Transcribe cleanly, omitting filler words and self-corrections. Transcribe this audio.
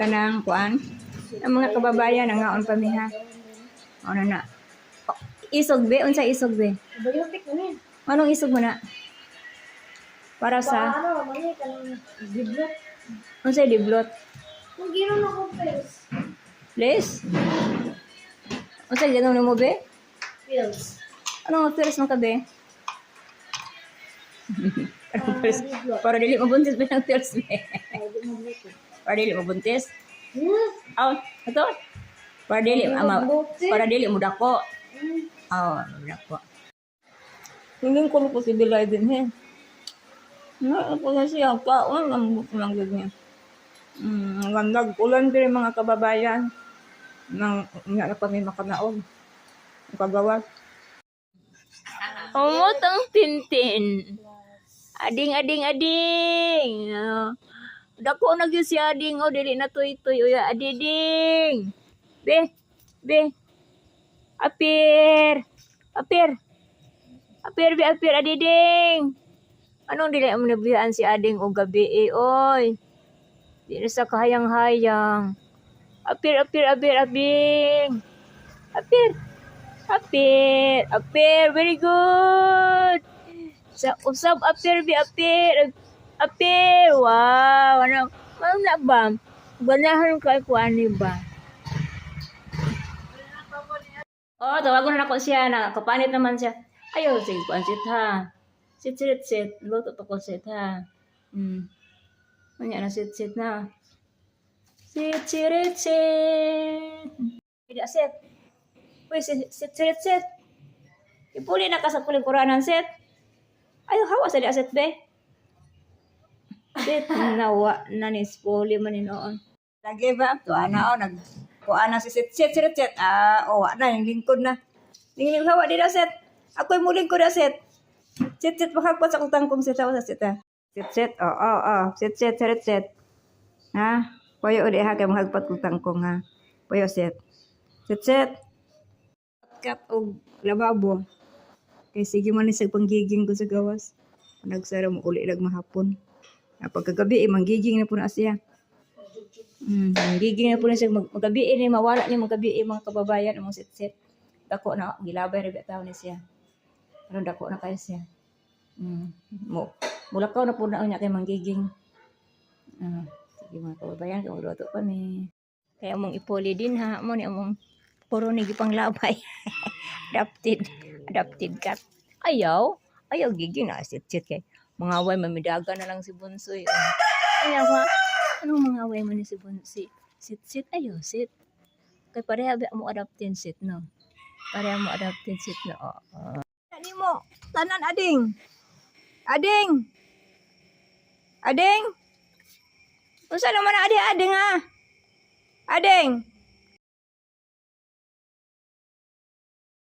Tanang kuan. Ang mga kababayan nangaon pa mi ha. Ano na? Isog be, unsa isog be? Biotic ni. Anong isog mo na? Para sa Ano, mali ka ng diblot. unsa diblot? Kung gino na ko pills. Please? Unsa ganun mo be? Pills. Anong first mo ka be? Anong first? Para dili mabuntis ba ng first be? Ay, di mo buti. Para dili mabuntis? Hmm. Oh, ito? Para dili mo dako. Oh, dako. Hindi ko posible din he. Na ako na siya kaon ang lang ganyan. Ganda ulan din mga kababayan nang nga pa may makanaog. Kagawas. Umutang tintin. Ading. Dako na gyud si ading o dili na tuy-tuy uya adiding. Be. Apir be adiding. Anong dili mo nabiyaan si ading o gabi oy. Di na sa kahayang-hayang. Apir abing. Apir, very good. Sa usab apir. Wow, ano na ba? Ganahan ka ko ani ba? Oh, tawagon na ako siya na kapanit naman siya. Ayo, sige ko sit ha. Sit. Luto to ko sit ha. Manya na sit na. Sit. Tidak sit. Uy, sit. Ipuli na ka sa puling kuranan sit. Ayo, hawa sa di aset be. Sit nawa na ni spoli man ni noon. Lagi ba? Tuana o kuana si sit. Wa na yung lingkod na. Lingkod hawa di na sit. Ako'y muling ko na sit. Sit pakagpat sa kutang kong sit sa sit ha. Sit. Oh. Sit. Ha? Payo udi ha kay mahagpat kutang kong ha. Payo sit. Sit. Kat og lababo. Kay sige man ni sa panggiging ko sa gawas. Nagsara mo uli lag mahapon. Pagkagabi manggiging na po na siya. Manggiging na po na siya magabi ni mawala ni magabi mga kababayan among sit. Dako na gilabay ra bitaw ni siya. Pero dako na kay siya. Mulakaw na po na niya kay manggiging. Sige mga kababayan, kung luto pa ni. Kaya among ipoli din ha, mo ni among puro ni gipang labay. Adapted cat. Ayaw giging na sit kay mga way mamidaga na lang si Bunsoy. Ayaw ha. Anong mga way man ni si Bunsoy? Sit ayo sit. Kay pareha mo adapted sit no. Pareha mo adapted sit no. Ani mo tanan Ading. Unsa naman ading ha? Ading.